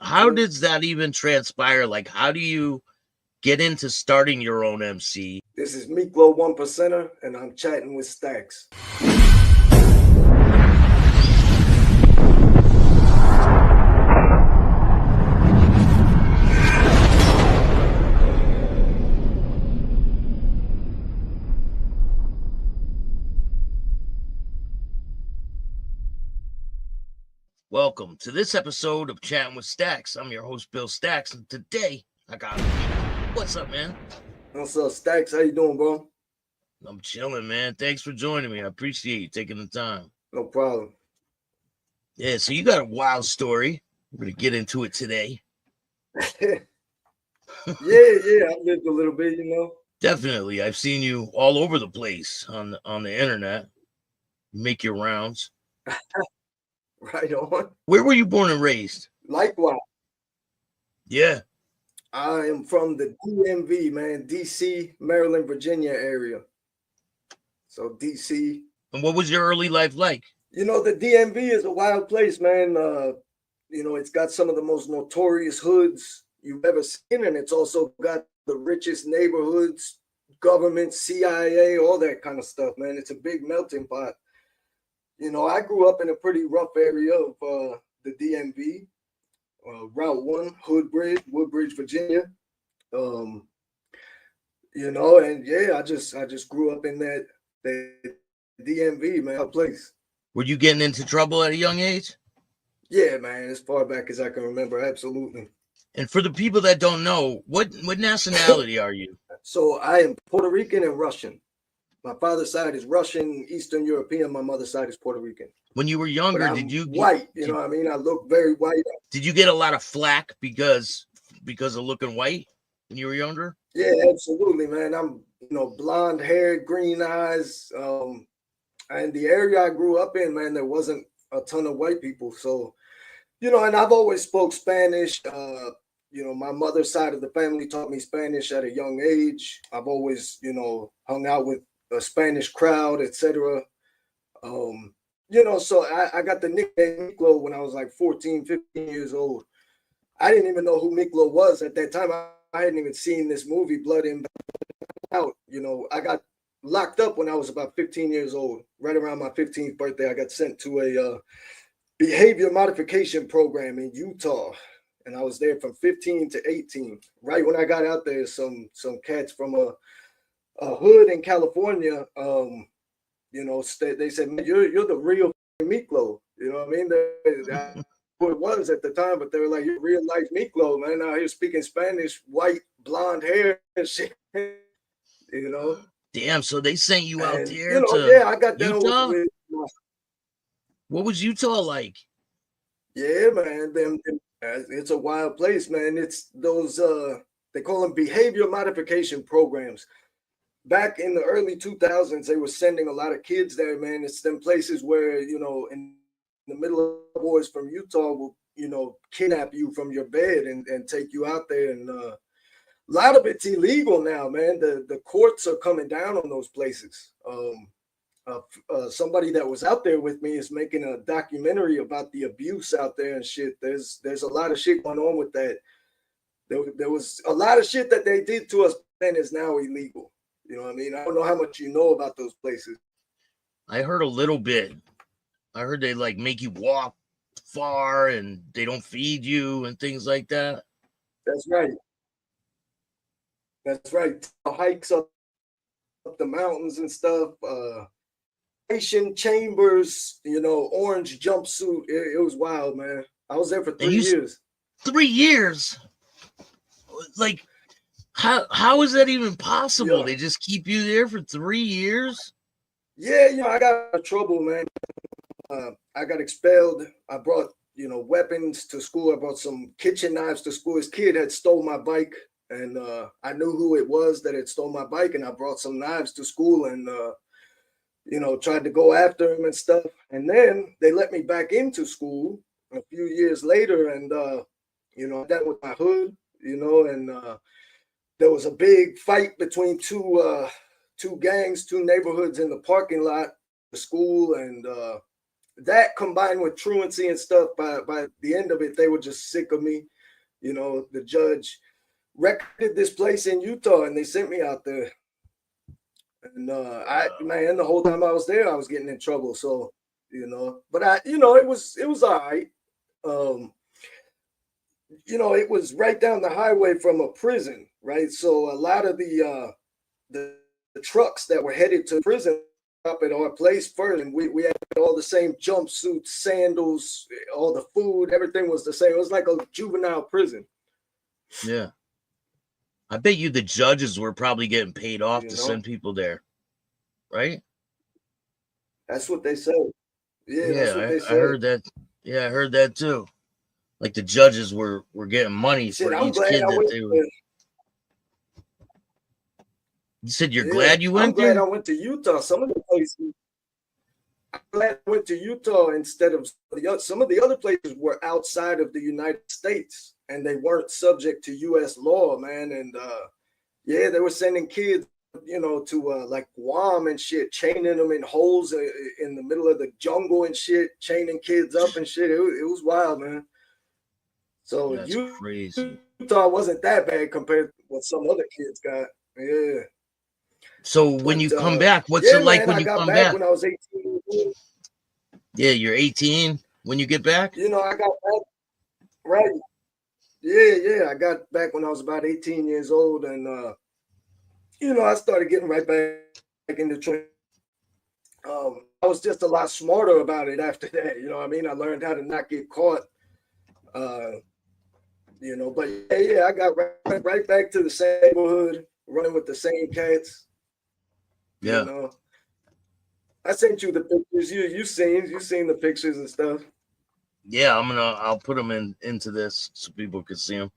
how does that even transpire? Like, how do you get into starting your own MC? This is Miklo 1%er, and I'm chatting with Staxx. Welcome to this episode of Chatting with Staxx. I'm your host, Bill Staxx, and today I got what's up, man? What's up, Staxx? How you doing, bro? I'm chilling, man. Thanks for joining me. I appreciate you taking the time. No problem. Yeah, so you got a wild story. We're gonna get into it today. yeah, I've lived a little bit, you know. Definitely, I've seen you all over the place on the internet. You make your rounds. Right on. Where were you born and raised? Likewise. Yeah. I am from the DMV, man, DC, Maryland, Virginia area. So DC. And what was your early life like? You know, the DMV is a wild place, man. You know, it's got some of the most notorious hoods you've ever seen, and it's also got the richest neighborhoods, government, CIA, all that kind of stuff, man. It's a big melting pot. You know, I grew up in a pretty rough area of the DMV, Route 1, Woodbridge, Virginia. You know, and yeah, I just grew up in that DMV, man, place. Were you getting into trouble at a young age? Yeah, man, as far back as I can remember, absolutely. And for the people that don't know, what nationality are you? So I am Puerto Rican and Russian. My father's side is Russian, Eastern European. My mother's side is Puerto Rican. When you were younger, did you white? You know what I mean? I look very white. Did you get a lot of flack because of looking white when you were younger? Yeah, absolutely, man. I'm blonde hair, green eyes. And the area I grew up in, man, there wasn't a ton of white people. So, and I've always spoke Spanish. My mother's side of the family taught me Spanish at a young age. I've always, hung out with a Spanish crowd, etc. So I got the nickname Miklo when I was like 14, 15 years old. I didn't even know who Miklo was at that time. I hadn't even seen this movie, Blood In, Out. I got locked up when I was about 15 years old. Right around my 15th birthday, I got sent to a behavior modification program in Utah. And I was there from 15 to 18. Right when I got out there, some cats from a hood in California, they said, "Man, you're the real Miklo." You know what I mean? That's who it was at the time, but they were like, "You're real life Miklo, man. Now you're speaking Spanish, white, blonde hair and shit." Damn, so they sent you out there yeah, I got down Utah? with what was Utah like? Yeah, man. It's a wild place, man. It's those they call them behavior modification programs. Back in the early 2000s, they were sending a lot of kids there, man. It's them places where, in the middle of boys from Utah will, kidnap you from your bed and take you out there. And a lot of it's illegal now, man. The courts are coming down on those places. Somebody that was out there with me is making a documentary about the abuse out there and shit. There's a lot of shit going on with that. There was a lot of shit that they did to us then is now illegal. You know what I mean? I don't know how much you know about those places. I heard a little bit. I heard they like make you walk far and they don't feed you and things like that. That's right. That's right. Hikes up the mountains and stuff. Chambers, orange jumpsuit. It was wild, man. I was there for 3 years. 3 years? Like, how is that even possible? Yeah. They just keep you there for 3 years? Yeah, I got in trouble, man. I got expelled. I brought, weapons to school. I brought some kitchen knives to school. This kid had stole my bike, and I knew who it was that had stole my bike, and I brought some knives to school and tried to go after him and stuff. And then they let me back into school a few years later, and that was my hood, and there was a big fight between two gangs, two neighborhoods in the parking lot of the school, and that combined with truancy and stuff, by the end of it, they were just sick of me. You know, the judge recorded this place in Utah, and they sent me out there. And man, the whole time I was there, I was getting in trouble. So, but it was all right. Um, it was right down the highway from a prison, right? So a lot of the trucks that were headed to prison up at our place first, and we had all the same jumpsuits, sandals, all the food, everything was the same. It was like a juvenile prison. Yeah. I bet you the judges were probably getting paid off to send people there, right? That's what they said. Yeah, that's what they said. I heard that. Yeah, I heard that too. Like the judges were getting money for each kid that they were. You said you're glad you went there? I'm glad I went to Utah. Some of the places, I'm glad I went to Utah instead of some of the other places were outside of the United States, and they weren't subject to U.S. law, man. And they were sending kids, to like Guam and shit, chaining them in holes in the middle of the jungle and shit, chaining kids up and shit. It was wild, man. So that's crazy. Utah wasn't that bad compared to what some other kids got. Yeah. So when you come back, what's it like when you come back? When I was 18 years old. Yeah, you're 18 when you get back? I got back, right. Yeah. I got back when I was about 18 years old, and I started getting right back into training. I was just a lot smarter about it after that. You know what I mean? I learned how to not get caught. But I got right back to the same neighborhood, running with the same cats. Yeah. I sent you the pictures. You've seen the pictures and stuff. Yeah, I'll put them into this so people can see them.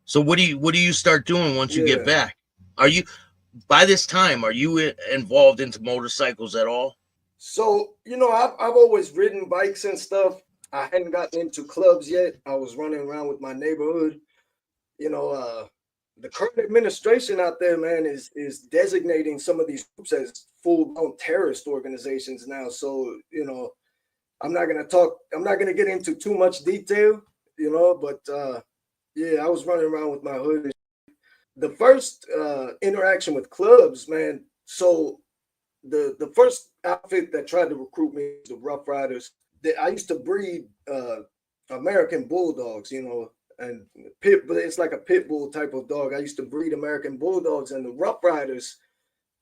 So what do you start doing once you get back? By this time, are you involved into motorcycles at all? So, I've always ridden bikes and stuff. I hadn't gotten into clubs yet. I was running around with my neighborhood. The current administration out there, man, is designating some of these groups as full-blown terrorist organizations now. So, I'm not gonna get into too much detail, but I was running around with my hood. The first interaction with clubs, man. So the first outfit that tried to recruit me was the Rough Riders. I used to breed American bulldogs, and but it's like a pit bull type of dog. I used to breed American bulldogs, and the Rough Riders,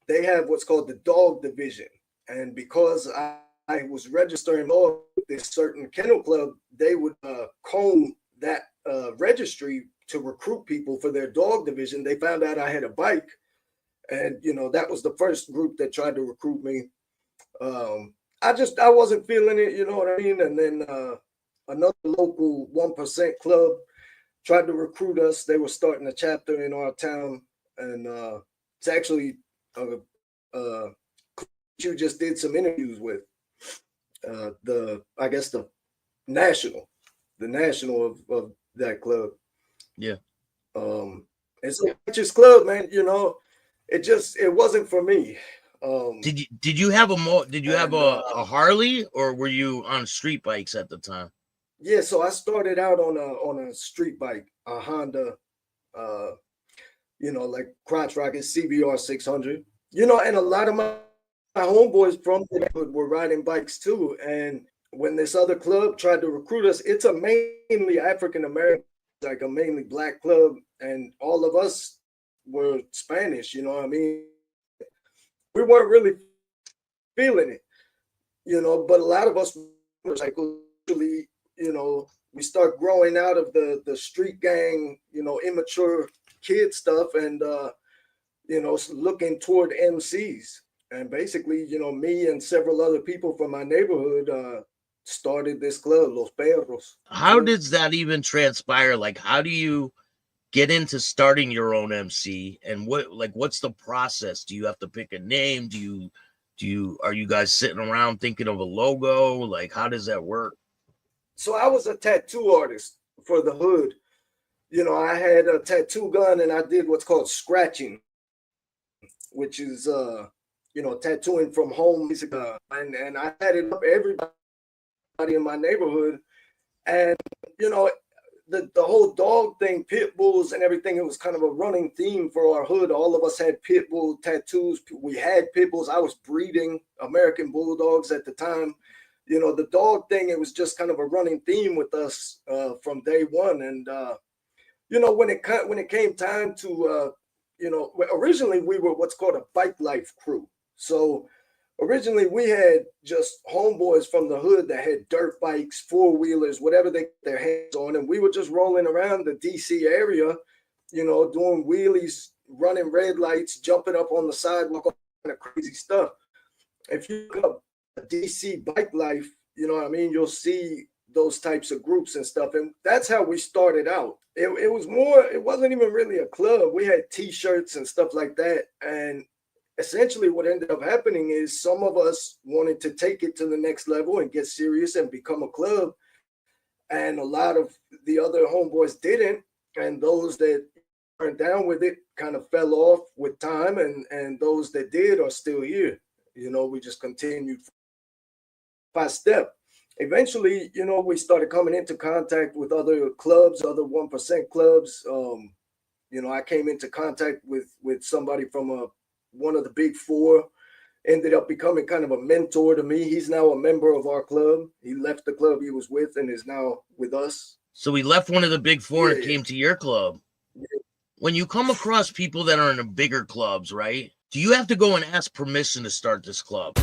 they have what's called the dog division. And because I was registering with this certain kennel club, they would comb that registry to recruit people for their dog division. They found out I had a bike, and that was the first group that tried to recruit me. I wasn't feeling it, you know what I mean? And then another local 1% club tried to recruit us. They were starting a chapter in our town, and it's actually you just did some interviews with the national of that club. Yeah. It's a righteous club, man. It wasn't for me. Did you have a Harley, or were you on street bikes at the time? Yeah, so I started out on a street bike, a Honda, like crotch rocket CBR 600. And a lot of my homeboys from the neighborhood were riding bikes too. And when this other club tried to recruit us, it's a mainly African American, like a mainly black club, and all of us were Spanish. You know what I mean? We weren't really feeling it, but a lot of us were like, we start growing out of the street gang, immature kid stuff, and looking toward MCs. And basically, me and several other people from my neighborhood started this club, Los Perros. How does that even transpire? Like, how do you get into starting your own MC, and what's the process? Do you have to pick a name? Are you guys sitting around thinking of a logo? Like, how does that work? So I was a tattoo artist for the hood. I had a tattoo gun, and I did what's called scratching, which is tattooing from home. And I had it up everybody in my neighborhood. And the whole dog thing, pit bulls and everything, it was kind of a running theme for our hood. All of us had pit bull tattoos. We had pit bulls. I was breeding American bulldogs at the time. You know, the dog thing, it was just kind of a running theme with us from day one. And you know, when it came time to you know, originally we were what's called a bike life crew. So originally we had just homeboys from the hood that had dirt bikes, four-wheelers, whatever they get their hands on, and we were just rolling around the DC area, you know, doing wheelies, running red lights, jumping up on the sidewalk, all kind of crazy stuff. If you look up a DC bike life, you know what I mean, you'll see those types of groups and stuff. And that's how we started out. It was more, it wasn't even really a club. We had t-shirts and stuff like that. And essentially what ended up happening is some of us wanted to take it to the next level and get serious and become a club. And a lot of the other homeboys didn't. And those that weren't down with it kind of fell off with time. And those that did are still here. You know, we just continued by step. Eventually, you know, we started coming into contact with other clubs, other 1% clubs. You know, I came into contact with somebody from one of the big four, ended up becoming kind of a mentor to me. He's now a member of our club. He left the club he was with and is now with us. So he left one of the big four and came to your club. Yeah. When you come across people that are in the bigger clubs, right? Do you have to go and ask permission to start this club?